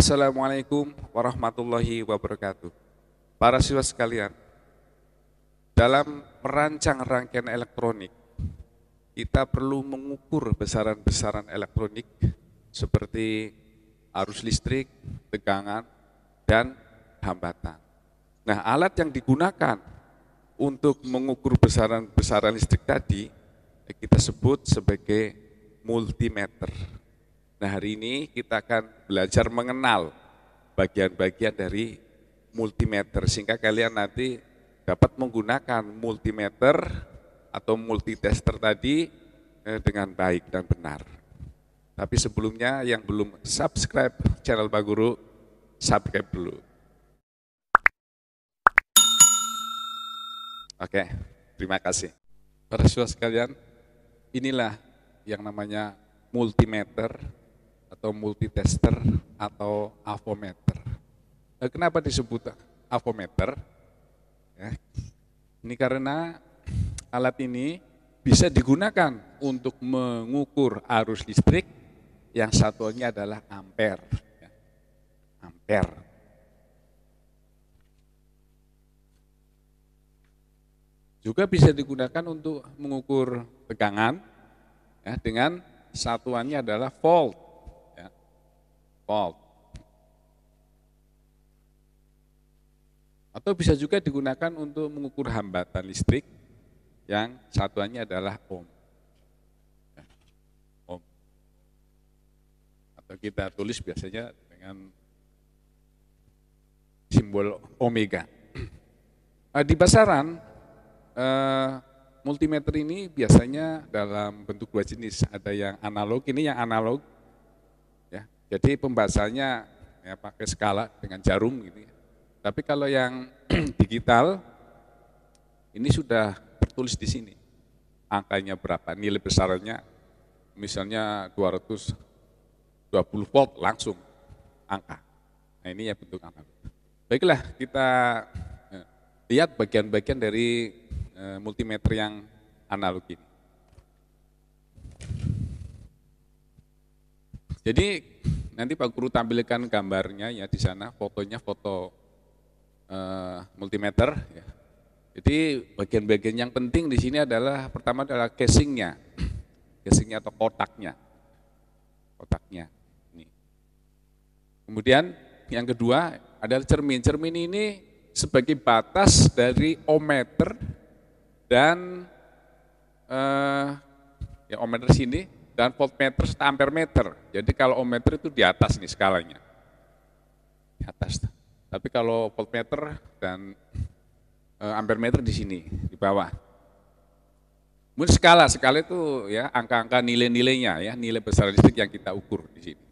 Assalamualaikum warahmatullahi wabarakatuh. Para siswa sekalian, dalam merancang rangkaian elektronik, kita perlu mengukur besaran-besaran elektronik seperti arus listrik, tegangan, dan hambatan. Nah, alat yang digunakan untuk mengukur besaran-besaran listrik tadi, kita sebut sebagai multimeter. Nah, hari ini kita akan belajar mengenal bagian-bagian dari multimeter sehingga kalian nanti dapat menggunakan multimeter atau multitester tadi dengan baik dan benar. Tapi sebelumnya yang belum subscribe channel Pak Guru, subscribe dulu. Oke, terima kasih. Para siswa sekalian, inilah yang namanya multimeter atau multitester atau avometer. Kenapa disebut avometer? Ya, ini karena alat ini bisa digunakan untuk mengukur arus listrik yang satuannya adalah ampere. Ya, ampere. Juga bisa digunakan untuk mengukur tegangan ya, dengan satuannya adalah volt. Volt. Atau bisa juga digunakan untuk mengukur hambatan listrik yang satuannya adalah ohm. Ohm. Atau kita tulis biasanya dengan simbol omega. Di pasaran multimeter ini biasanya dalam bentuk dua jenis, ada yang analog, ini yang analog. Jadi pembahasannya ya, pakai skala dengan jarum gitu ya. Tapi kalau yang digital ini sudah tertulis di sini. Angkanya berapa, nilai besarannya misalnya 220 volt langsung angka. Nah, ini ya bentuk analog. Baiklah, kita lihat bagian-bagian dari multimeter yang analog ini. Jadi nanti Pak Guru tampilkan gambarnya ya di sana, fotonya foto multimeter. Ya. Jadi bagian-bagian yang penting di sini adalah pertama adalah casingnya atau kotaknya. Ini. Kemudian yang kedua adalah cermin. Cermin ini sebagai batas dari ohmmeter dan ya ohmmeter sini. Dan voltmeter serta ampermeter. Jadi kalau ohmmeter itu di atas nih skalanya. Di atas. Tapi kalau voltmeter dan ampermeter di sini, di bawah. Kemudian skala itu ya angka-angka nilai-nilainya ya, nilai besar listrik yang kita ukur di sini.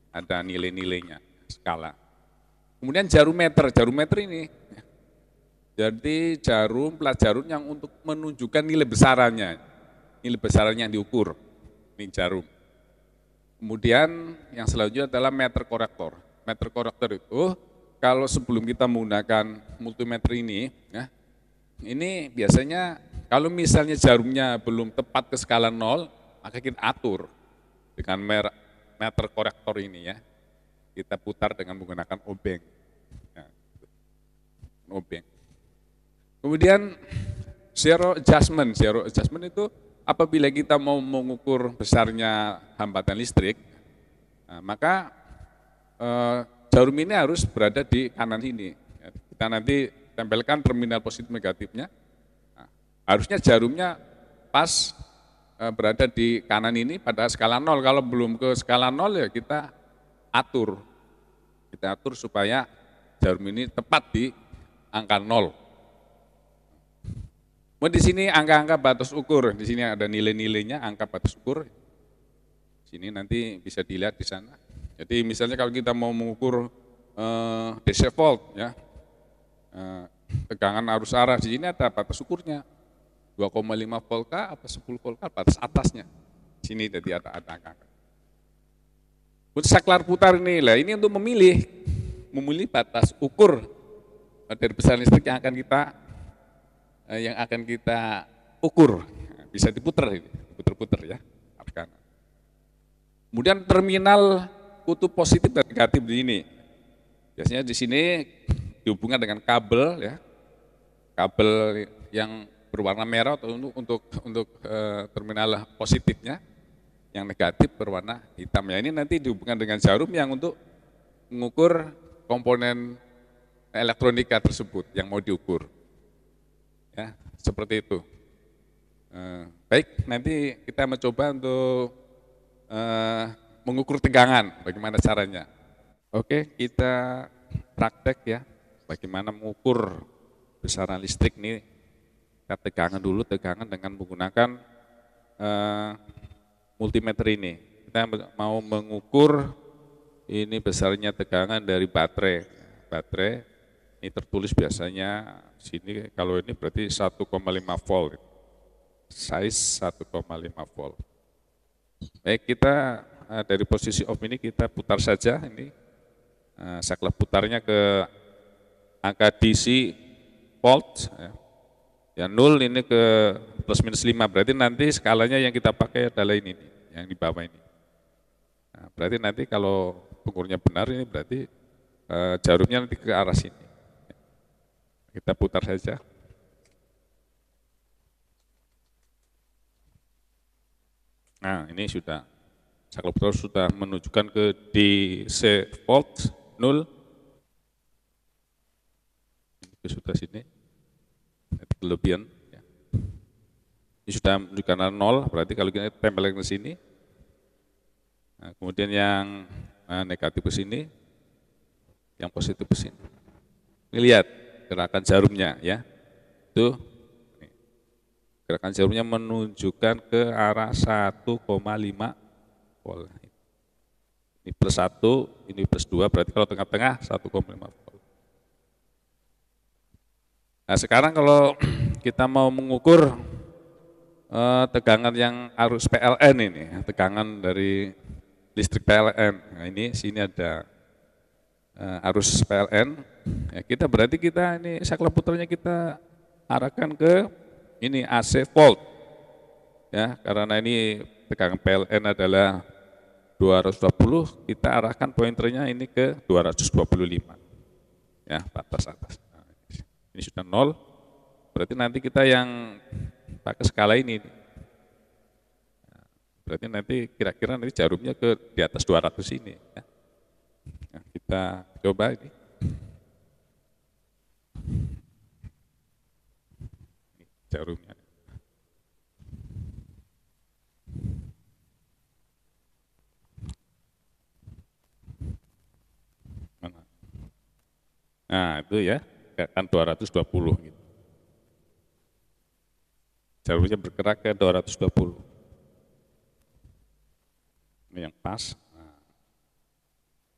Ada nilai-nilainya, skala. Kemudian jarumeter ini. Jadi plat jarum yang untuk menunjukkan nilai besarannya yang diukur. Ini jarum. Kemudian yang selanjutnya adalah meter korektor. Meter korektor itu kalau sebelum kita menggunakan multimeter ini, ya, ini biasanya kalau misalnya jarumnya belum tepat ke skala 0, maka kita atur dengan meter korektor ini ya. Kita putar dengan menggunakan obeng. Ya, obeng. Kemudian zero adjustment itu apabila kita mau mengukur besarnya hambatan listrik, nah, maka jarum ini harus berada di kanan sini. Kita nanti tempelkan terminal positif negatifnya. Nah, harusnya jarumnya pas berada di kanan ini pada skala 0. Kalau belum ke skala 0 ya kita atur. Kita atur supaya jarum ini tepat di angka 0. Di sini angka-angka batas ukur, di sini ada nilai-nilainya, angka batas ukur. Sini nanti bisa dilihat di sana. Jadi misalnya kalau kita mau mengukur DC volt, ya, tegangan arus arah di sini ada batas ukurnya, 2,5 volt kah, apa 10 volt kah, batas atasnya. Sini jadi ada angka. Untuk saklar putar ini, lah ini untuk memilih batas ukur dari besaran listrik yang akan kita ukur, bisa diputar ini, putar ya. Kemudian terminal kutub positif dan negatif di sini. Biasanya di sini dihubungkan dengan kabel ya, kabel yang berwarna merah atau untuk terminal positifnya, yang negatif berwarna hitam. Ya, ini nanti dihubungkan dengan jarum yang untuk mengukur komponen elektronika tersebut yang mau diukur. Ya, seperti itu. Baik, nanti kita mencoba untuk mengukur tegangan, bagaimana caranya. Oke, kita praktek ya, bagaimana mengukur besaran listrik nih. Kita tegangan dulu, tegangan dengan menggunakan multimeter ini. Kita mau mengukur ini besarnya tegangan dari baterai. Baterai ini tertulis biasanya sini, kalau ini berarti 1,5 volt. Size 1,5 volt. Baik, kita dari posisi off ini kita putar saja ini. Saklar putarnya ke angka DC volt. Ya 0 ini ke plus minus 5, berarti nanti skalanya yang kita pakai adalah ini, yang di bawah ini. Nah, berarti nanti kalau pengukurnya benar ini berarti jarumnya nanti ke arah sini. Kita putar saja. Nah, ini sudah, saklar putar sudah menunjukkan ke DC volt 0. Ini sudah sini, kelebihan. Ya. Ini sudah menunjukkan 0, berarti kalau kita tempelkan ke sini. Nah, kemudian yang negatif ke sini, yang positif ke sini. Ini lihat gerakan jarumnya ya. Itu gerakan jarumnya menunjukkan ke arah 1,5 volt. Ini plus 1, ini plus 2, berarti kalau tengah-tengah 1,5 volt. Nah, sekarang kalau kita mau mengukur tegangan yang arus PLN ini, tegangan dari listrik PLN. Nah, ini sini ada arus PLN. Ya, kita berarti kita ini saklar putarnya kita arahkan ke ini AC volt. Ya, karena ini tegangan PLN adalah 220, kita arahkan pointernya ini ke 225. Ya, batas atas. Nah, ini sudah 0. Berarti nanti kita yang pakai skala ini. Berarti nanti kira-kira nanti jarumnya ke di atas 200 ini. Ya. Nah, kita coba ini. Jarumnya. Nah, itu ya, kan 220 gitu. Jarumnya bergerak ke 220. Ini yang pas. Nah,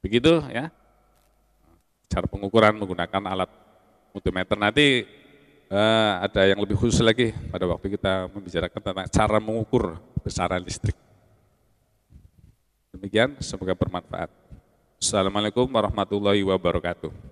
begitu ya. Cara pengukuran menggunakan alat multimeter. Nanti ada yang lebih khusus lagi pada waktu kita membicarakan tentang cara mengukur besaran listrik. Demikian, semoga bermanfaat. Assalamualaikum warahmatullahi wabarakatuh.